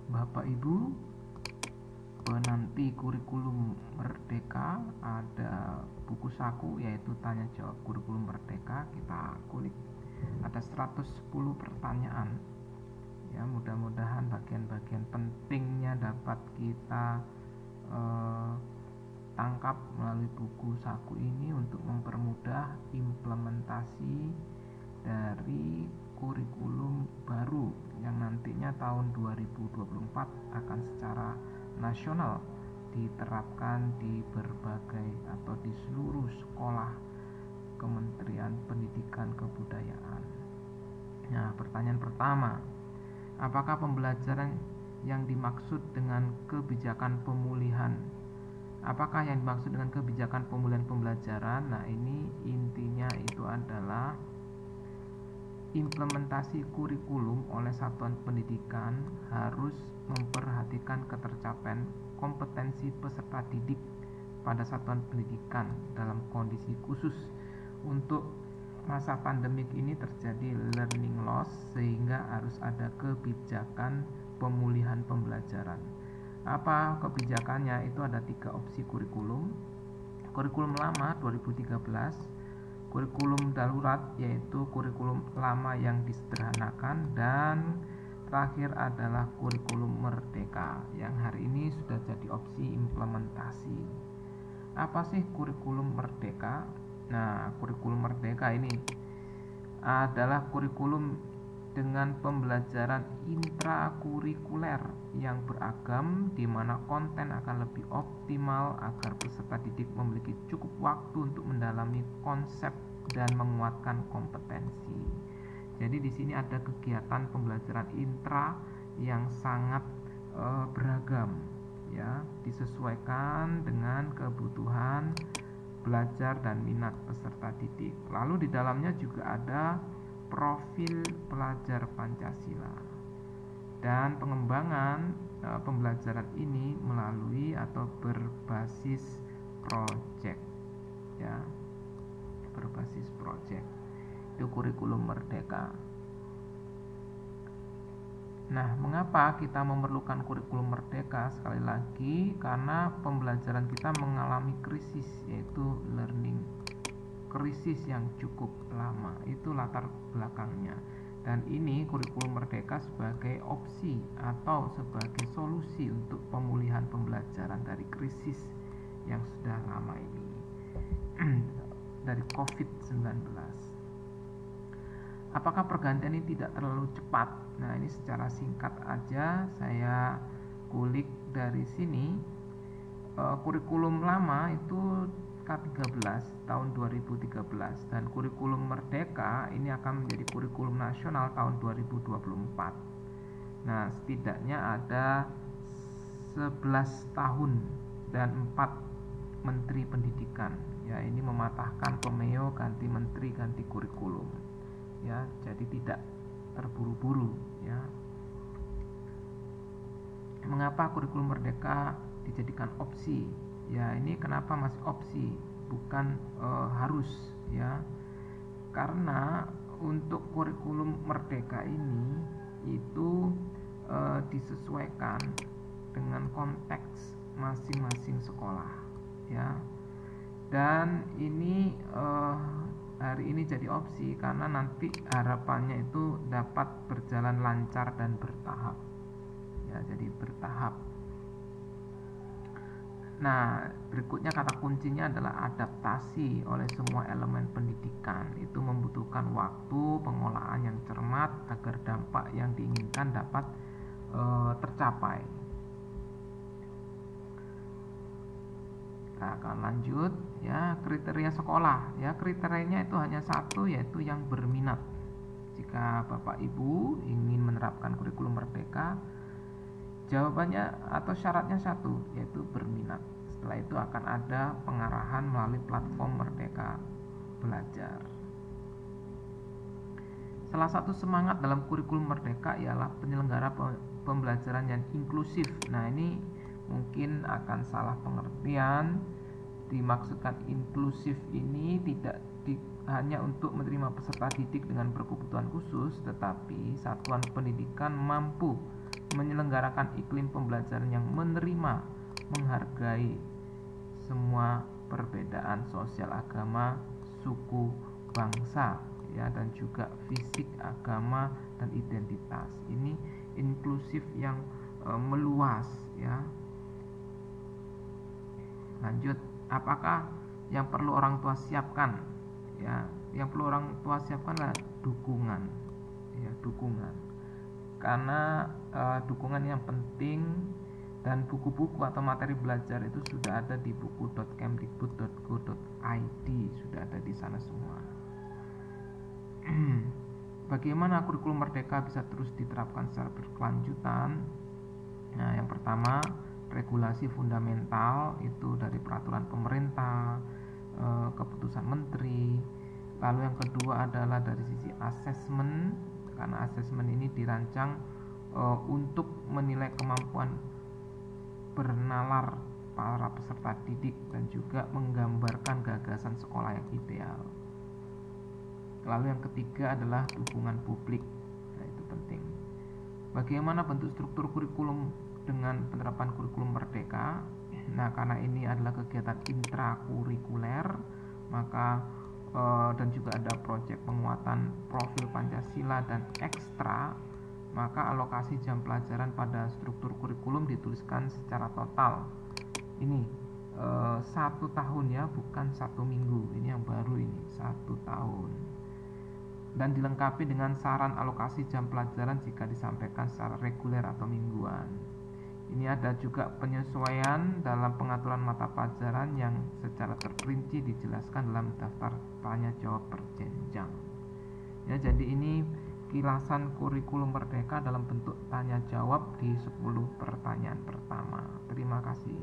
Bapak Ibu, penanti kurikulum merdeka, ada buku saku yaitu tanya jawab kurikulum merdeka. Kita kulik, ada 110 pertanyaan ya. Mudah-mudahan bagian-bagian pentingnya dapat kita tangkap melalui buku saku ini untuk mempermudah implementasi dari kurikulum baru yang nantinya tahun 2024 akan secara nasional diterapkan di berbagai atau di seluruh sekolah Kementerian Pendidikan Kebudayaan. Nah, pertanyaan pertama, apakah pembelajaran yang dimaksud dengan kebijakan pemulihan? Apakah yang dimaksud dengan kebijakan pemulihan pembelajaran? Nah, ini intinya itu adalah implementasi kurikulum oleh satuan pendidikan harus memperhatikan ketercapaian kompetensi peserta didik pada satuan pendidikan dalam kondisi khusus. Untuk masa pandemik ini terjadi learning loss, sehingga harus ada kebijakan pemulihan pembelajaran. Apa kebijakannya? Itu ada 3 opsi kurikulum. Kurikulum lama 2013, kurikulum darurat yaitu kurikulum lama yang disederhanakan, dan terakhir adalah kurikulum merdeka yang hari ini sudah jadi opsi implementasi. Apa sih kurikulum merdeka? Nah, kurikulum merdeka ini adalah kurikulum dengan pembelajaran intrakurikuler yang beragam, di mana konten akan lebih optimal agar peserta didik memiliki cukup waktu untuk mendalami konsep dan menguatkan kompetensi. Jadi di sini ada kegiatan pembelajaran intra yang sangat beragam ya, disesuaikan dengan kebutuhan belajar dan minat peserta didik. Lalu di dalamnya juga ada profil pelajar Pancasila, dan pengembangan pembelajaran ini melalui atau berbasis project ya, berbasis project. Itu kurikulum merdeka. Nah, mengapa kita memerlukan kurikulum merdeka? Sekali lagi, karena pembelajaran kita mengalami krisis, yaitu learning krisis yang cukup lama. Itu latar belakangnya. Dan ini kurikulum merdeka sebagai opsi atau sebagai solusi untuk pemulihan pembelajaran dari krisis yang sudah lama ini dari COVID-19. Apakah pergantian ini tidak terlalu cepat? Nah, ini secara singkat aja saya kulik dari sini. Kurikulum lama itu K13 tahun 2013, dan kurikulum merdeka ini akan menjadi kurikulum nasional tahun 2024. Nah, setidaknya ada 11 tahun dan 4 menteri pendidikan. Ya, ini mematahkan pemeo ganti menteri ganti kurikulum. Ya, jadi tidak terburu-buru ya. Mengapa kurikulum merdeka dijadikan opsi? Ya, ini kenapa masih opsi, bukan harus ya. Karena untuk kurikulum merdeka ini itu disesuaikan dengan konteks masing-masing sekolah ya. Dan ini hari ini jadi opsi karena nanti harapannya itu dapat berjalan lancar dan bertahap ya, jadi bertahap. Nah, berikutnya kata kuncinya adalah adaptasi oleh semua elemen pendidikan. Itu membutuhkan waktu, pengolahan yang cermat agar dampak yang diinginkan dapat tercapai. Kita akan lanjut ya, kriteria sekolah ya. Kriterianya itu hanya satu, yaitu yang berminat. Jika Bapak Ibu ingin menerapkan kurikulum merdeka, jawabannya atau syaratnya satu, yaitu berminat. Setelah itu akan ada pengarahan melalui platform Merdeka Belajar. Salah satu semangat dalam kurikulum merdeka ialah penyelenggara pembelajaran yang inklusif. Nah, ini mungkin akan salah pengertian. Dimaksudkan inklusif ini tidak hanya untuk menerima peserta didik dengan berkebutuhan khusus, tetapi satuan pendidikan mampu menyelenggarakan iklim pembelajaran yang menerima, menghargai semua perbedaan sosial, agama, suku, bangsa, ya, dan juga fisik, agama, dan identitas. Ini inklusif yang meluas, ya. Lanjut, apakah yang perlu orang tua siapkan? Ya, yang perlu orang tua siapkan adalah dukungan, ya, dukungan. Karena dukungan yang penting, dan buku-buku atau materi belajar itu sudah ada di buku.kemdikbud.go.id, sudah ada di sana semua. Bagaimana kurikulum merdeka bisa terus diterapkan secara berkelanjutan? Nah, yang pertama, regulasi fundamental itu dari peraturan pemerintah, keputusan menteri. Lalu yang kedua adalah dari sisi asesmen, karena asesmen ini dirancang untuk menilai kemampuan bernalar para peserta didik dan juga menggambarkan gagasan sekolah yang ideal. Lalu yang ketiga adalah dukungan publik. Nah, itu penting. Bagaimana bentuk struktur kurikulum dengan penerapan kurikulum merdeka? Nah, karena ini adalah kegiatan intrakurikuler, maka dan juga ada proyek penguatan profil Pancasila dan ekstra, maka alokasi jam pelajaran pada struktur kurikulum dituliskan secara total. Ini 1 tahun, ya, bukan 1 minggu. Ini yang baru, ini 1 tahun. Dan dilengkapi dengan saran alokasi jam pelajaran jika disampaikan secara reguler atau mingguan. Ini ada juga penyesuaian dalam pengaturan mata pelajaran yang secara terperinci dijelaskan dalam daftar tanya jawab berjenjang. Ya, jadi ini kilasan kurikulum merdeka dalam bentuk tanya jawab di 10 pertanyaan pertama. Terima kasih.